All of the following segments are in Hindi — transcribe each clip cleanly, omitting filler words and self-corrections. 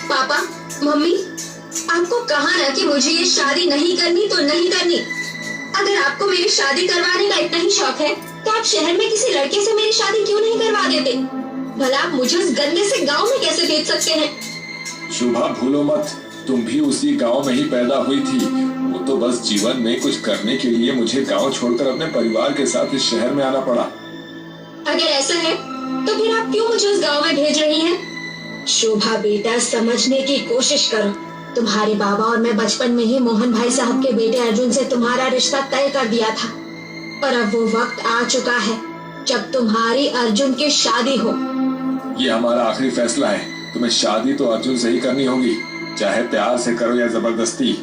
पापा, मम्मी, आपको कहा ना कि मुझे ये शादी नहीं करनी तो नहीं करनी। अगर आपको मेरी शादी करवाने का इतना ही शौक है तो आप शहर में किसी लड़के से मेरी शादी क्यों नहीं करवा देते? भला आप मुझे उस गंदे से गांव में कैसे भेज सकते हैं? शुभा, भूलो मत, तुम भी उसी गांव में ही पैदा हुई थी। वो तो बस जीवन में कुछ करने के लिए मुझे गांव छोड़कर अपने परिवार के साथ इस शहर में आना पड़ा। अगर ऐसा है तो फिर आप क्यों मुझे उस गांव में भेज रही हैं? शोभा बेटा, समझने की कोशिश करो। तुम्हारे बाबा और मैं बचपन में ही मोहन भाई साहब के बेटे अर्जुन से तुम्हारा रिश्ता तय कर दिया था, और अब वो वक्त आ चुका है जब तुम्हारी अर्जुन की शादी हो। ये हमारा आखिरी फैसला है। तुम्हें शादी तो अर्जुन से ही करनी होगी, चाहे प्यार से करो या जबरदस्ती।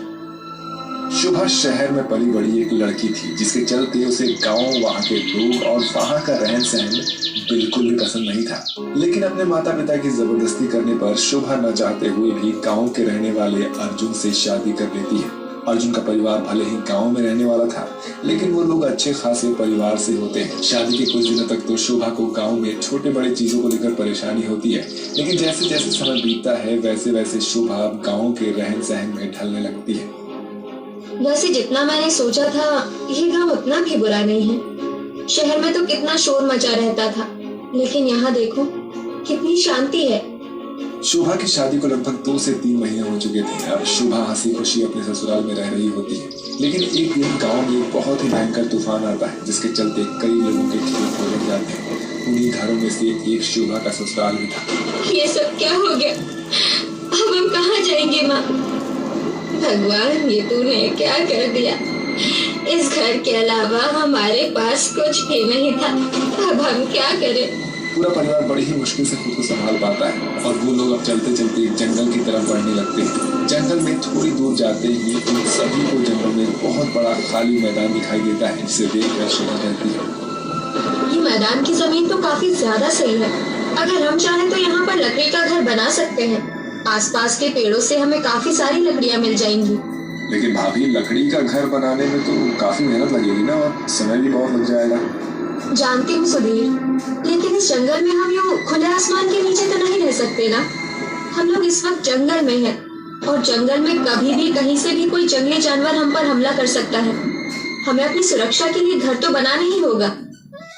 शुभा शहर में पली बड़ी एक लड़की थी, जिसके चलते उसे गांव, वहां के लोग और वहां का रहन सहन बिल्कुल भी पसंद नहीं था। लेकिन अपने माता पिता की जबरदस्ती करने पर शुभा न चाहते हुए भी गांव के रहने वाले अर्जुन से शादी कर लेती है। अर्जुन का परिवार भले ही गांव में रहने वाला था, लेकिन वो लोग अच्छे खासे परिवार से होते हैं। शादी के कुछ दिनों तक तो शुभा को गांव में छोटे बड़े चीजों को लेकर परेशानी होती है, लेकिन जैसे जैसे समय बीतता है वैसे वैसे शुभा गांव के रहन सहन में ढलने लगती है। वैसे जितना मैंने सोचा था ये गांव उतना भी बुरा नहीं है। शहर में तो कितना शोर मचा रहता था, लेकिन यहाँ देखो कितनी शांति है। शुभा की शादी को लगभग 2 से 3 महीने हो चुके थे। अब शुभा हंसी खुशी अपने ससुराल में रह रही होती है, लेकिन एक दिन गांव में बहुत ही भयंकर तूफान आता है, जिसके चलते कई लोगों के खेत उजड़ जाते हैं। उन्हीं घरों में से एक शुभा का ससुराल भी था। ये सब क्या हो गया? अब हम कहाँ जाएंगे माँ? भगवान, ये तूने क्या कर दिया? इस घर के अलावा हमारे पास कुछ भी नहीं था, अब हम क्या करें? पूरा परिवार बड़ी ही मुश्किल से खुद को संभाल पाता है और वो लोग अब चलते चलते जंगल की तरफ बढ़ने लगते हैं। जंगल में थोड़ी दूर जाते ही उन सभी को जंगल में बहुत बड़ा खाली मैदान दिखाई देता है, जिसे देखकर शुभा कहती है, ये मैदान की जमीन तो काफी ज्यादा सही है। अगर हम चाहें तो यहाँ पर लकड़ी का घर बना सकते हैं। आसपास के पेड़ों से हमें काफी सारी लकड़ियाँ मिल जाएंगी। लेकिन भाभी, लकड़ी का घर बनाने में तो काफी मेहनत लगेगी ना, और समय भी बहुत लग जाएगा। जानती हूँ सुधीर, लेकिन इस जंगल में हम यूँ खुले आसमान के नीचे तो नहीं रह सकते ना। हम लोग इस वक्त जंगल में हैं, और जंगल में कभी भी कहीं से भी कोई जंगली जानवर हम पर हमला कर सकता है। हमें अपनी सुरक्षा के लिए घर तो बनाना ही होगा।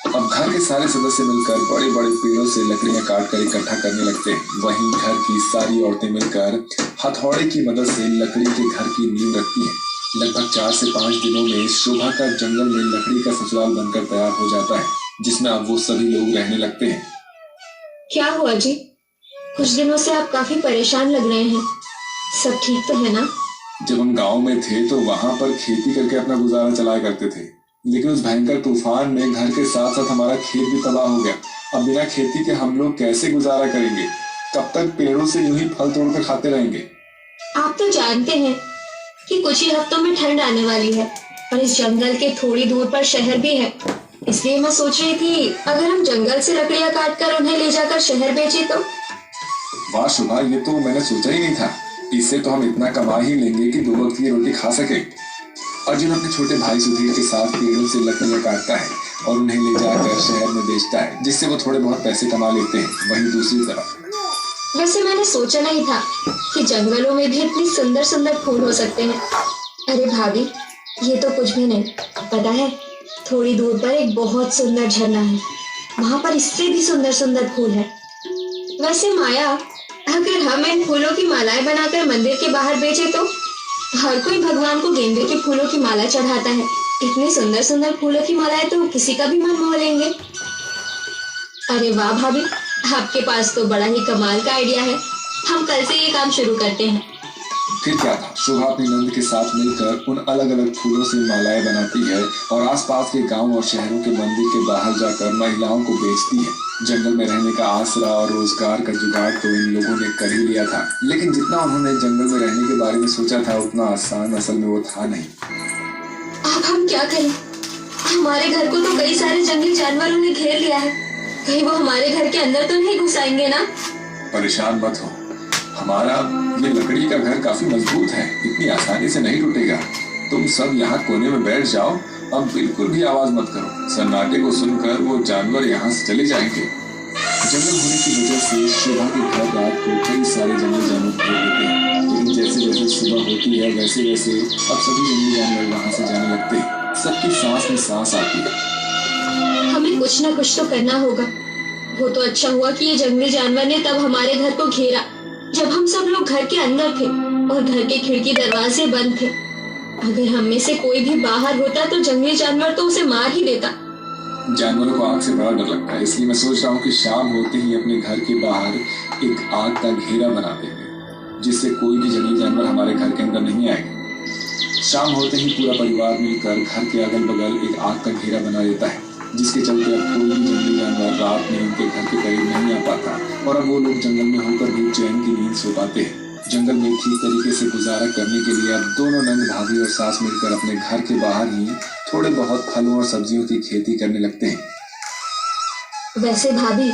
अब घर के सारे सदस्य मिलकर बड़े बड़े पेड़ों से लकड़ियां काटकर इकट्ठा करने लगते हैं। वहीं घर की सारी औरतें मिलकर हथौड़े की मदद से लकड़ी के घर की नींव रखती हैं। लगभग 4 से 5 दिनों में शुभा का जंगल में लकड़ी का ससुराल बनकर तैयार हो जाता है, जिसमें अब वो सभी लोग रहने लगते हैं। क्या हुआ जी? कुछ दिनों से आप काफी परेशान लग रहे हैं। सब ठीक तो है ना? जब हम गांव में थे तो वहां पर खेती करके अपना गुजारा चलाया करते थे, लेकिन उस भयंकर तूफान में घर के साथ साथ हमारा खेत भी तबाह हो गया। अब बिना खेती के हम लोग कैसे गुजारा करेंगे? कब तक पेड़ों से यूं ही फल तोड़कर खाते रहेंगे? आप तो जानते हैं कि कुछ ही हफ्तों में ठंड आने वाली है, और इस जंगल के थोड़ी दूर पर शहर भी है। इसलिए मैं सोच रही थी अगर हम जंगल से लकड़ियां काटकर उन्हें ले जाकर शहर बेचे तो। वाह शुभा, ये तो मैंने सोचा ही नहीं था। इससे तो हम इतना कमा ही लेंगे कि 2 वक्त की रोटी खा सके। अर्जुन अपने छोटे भाई सुधीर के साथ पेड़ों से लकड़ियां काटता है और उन्हें ले जाकर शहर में बेचता है, जिससे वो थोड़े बहुत पैसे कमा लेते हैं। वहीं दूसरी तरफ, वैसे मैंने सोचा नहीं था कि जंगलों में भी इतनी सुंदर सुंदर फूल हो सकते हैं। अरे भाभी, ये तो कुछ भी नहीं। पता है, थोड़ी दूर पर एक बहुत सुंदर झरना है, वहां पर इससे भी सुंदर सुंदर फूल है। वैसे माया, अगर हम इन फूलों की मालाएं बनाकर मंदिर के बाहर बेचे तो? हर कोई भगवान को गेंदे के फूलों की माला चढ़ाता है। इतने सुंदर सुंदर फूलों की मालाएं तो किसी का भी मन मोह लेंगे। अरे वाह भाभी, आपके पास तो बड़ा ही कमाल का आइडिया है। हम कल से ये काम शुरू करते हैं। फिर क्या था, शुभा अपनी नंद के साथ मिलकर उन अलग अलग फूलों से मालाएं बनाती है और आसपास के गांव और शहरों के मंदिर के बाहर जाकर महिलाओं को बेचती है। जंगल में रहने का आसरा और रोजगार का जुगाड़ तो इन लोगों ने कर ही लिया था, लेकिन जितना उन्होंने जंगल में रहने के बारे में सोचा था उतना आसान असल में वो था नहीं। अब हम क्या करें? हमारे घर को तो कई सारे जंगली जानवरों ने घेर लिया है। कहीं वो हमारे घर के अंदर तो नहीं घुस आएंगे ना? परेशान मत हो, हमारा ये लकड़ी का घर काफी मजबूत है, इतनी आसानी से नहीं टूटेगा। तुम सब यहाँ कोने में बैठ जाओ अब बिल्कुल भी आवाज मत करो। सन्नाटे को सुनकर वो जानवर यहाँ से चले जाएंगे। जंगल होने की वजह से शुभा के घर रात को कई सारे जंगली जानवर देख लेते हैं, लेकिन जैसे जैसे सुबह होती है वैसे वैसे अब सभी जंगली जानवर वहाँ से जाने लगते हैं। सबकी सांस में सांस आती है। हमें कुछ ना कुछ तो करना होगा। वो तो अच्छा हुआ कि ये जंगली जानवर ने तब हमारे घर को घेरा जब हम सब लोग घर के अंदर थे और घर के खिड़की दरवाजे बंद थे। अगर हम में से कोई भी बाहर होता तो जंगली जानवर तो उसे मार ही देता। जानवरों को आग से बड़ा डर लगता है, इसलिए मैं सोच रहा हूँ कि शाम होते ही अपने घर के बाहर एक आग का घेरा बना देंगे, जिससे कोई भी जंगली जानवर हमारे घर के अंदर नहीं आएगा। शाम होते ही पूरा परिवार मिलकर घर के अगल बगल एक आग का घेरा बना देता है, जिसके चलते अब कोई भी जंगली जानवर रात में उनके घर के करीब नहीं आ पाता और अब वो लोग जंगल में होकर भी चैन की नींद सो पाते हैं। जंगल में ठीक तरीके से गुजारा करने के लिए अब दोनों नंद भाभी और सास मिलकर अपने घर के बाहर ही थोड़े बहुत फलों और सब्जियों की खेती करने लगते हैं। वैसे भाभी,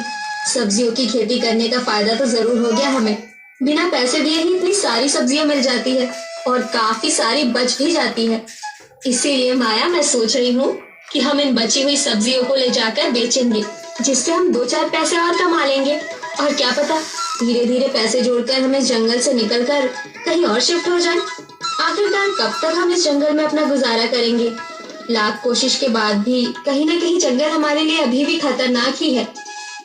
सब्जियों की खेती करने का फायदा तो जरूर हो गया हमें। बिना पैसे दिए ही इतनी सारी सब्जियां मिल जाती है और काफी सारी बच भी जाती है। इसीलिए माया, मैं सोच रही हूँ कि हम इन बची हुई सब्जियों को ले जाकर बेचेंगे, जिससे हम 2-4 पैसे और कमा लेंगे। और क्या पता, धीरे धीरे पैसे जोड़कर हम इस जंगल से निकलकर कहीं और शिफ्ट हो जाएं। आखिरकार कब तक हम इस जंगल में अपना गुजारा करेंगे? लाख कोशिश के बाद भी कहीं न कहीं जंगल हमारे लिए अभी भी खतरनाक ही है।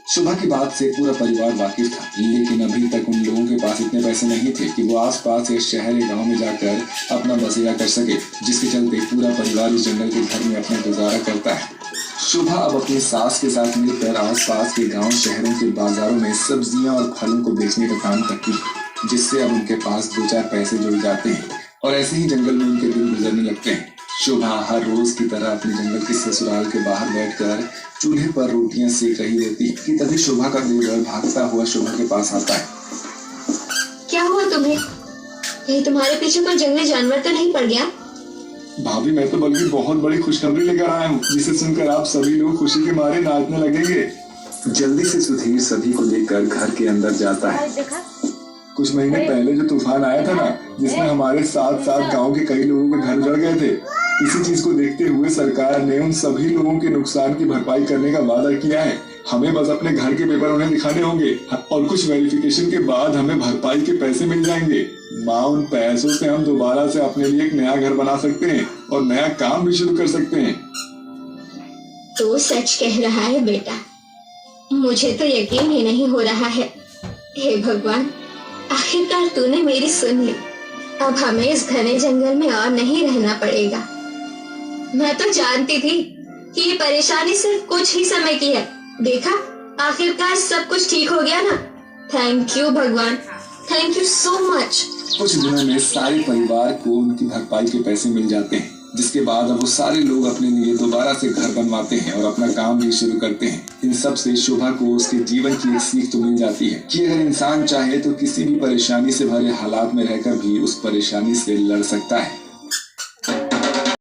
सुबह की बात से पूरा परिवार वाकिफ था, लेकिन अभी तक उन लोगों के पास इतने पैसे नहीं थे कि वो आसपास के शहर या गांव में जाकर अपना बसेरा कर सके, जिसके चलते पूरा परिवार इस जंगल के घर में अपना गुजारा करता है। शुभा अब अपनी सास के साथ मिलकर आसपास के गांव शहरों के बाजारों में सब्जियां और फलों को बेचने का काम करती है, जिससे अब उनके पास 2-4 पैसे जुड़ जाते हैं और ऐसे ही जंगल में उनके दिन गुजरने लगते हैं। शुभा हर रोज की तरह अपने जंगल के ससुराल के बाहर बैठकर चूल्हे पर रोटियां सेक रही रहती कि तभी शुभा का देवर भागता हुआ शुभा के पास आता है। क्या हुआ तुम्हें? कहीं तुम्हारे पीछे कोई जंगली जानवर तो नहीं पड़ गया? भाभी, मैं तो बल्कि बहुत बड़ी खुशखबरी लेकर आया हूँ, जिसे सुनकर आप सभी लोग खुशी के मारे नाचने लगेंगे। जल्दी से सुधीर सभी को लेकर घर के अंदर जाता है। कुछ महीने पहले जो तूफान आया था ना, जिसमें हमारे साथ साथ गांव के कई लोगों के घर उजड़ गए थे, इसी चीज को देखते हुए सरकार ने उन सभी लोगों के नुकसान की भरपाई करने का वादा किया है। हमें बस अपने घर के पेपर उन्हें दिखाने होंगे और कुछ वेरिफिकेशन के बाद हमें भरपाई के पैसे मिल जाएंगे। माँ, उन पैसों से हम दोबारा से अपने लिए एक नया घर बना सकते हैं और नया काम भी शुरू कर सकते हैं। तो सच कह रहा है बेटा, मुझे तो यकीन ही नहीं हो रहा है। हे भगवान, आखिरकार तूने मेरी सुन ली। अब हमें इस घने जंगल में और नहीं रहना पड़ेगा। मैं तो जानती थी कि ये परेशानी सिर्फ कुछ ही समय की है। देखा, आखिरकार सब कुछ ठीक हो गया ना। थैंक यू भगवान, थैंक यू सो मच। कुछ दिनों में सारे परिवार को उनकी भरपाई के पैसे मिल जाते हैं, जिसके बाद अब वो सारे लोग अपने लिए दोबारा से घर बनवाते हैं और अपना काम भी शुरू करते हैं। इन सब से शुभा को उसके जीवन की एक सीख तो मिल जाती है कि अगर इंसान चाहे तो किसी भी परेशानी से भरे हालात में रहकर भी उस परेशानी से लड़ सकता है।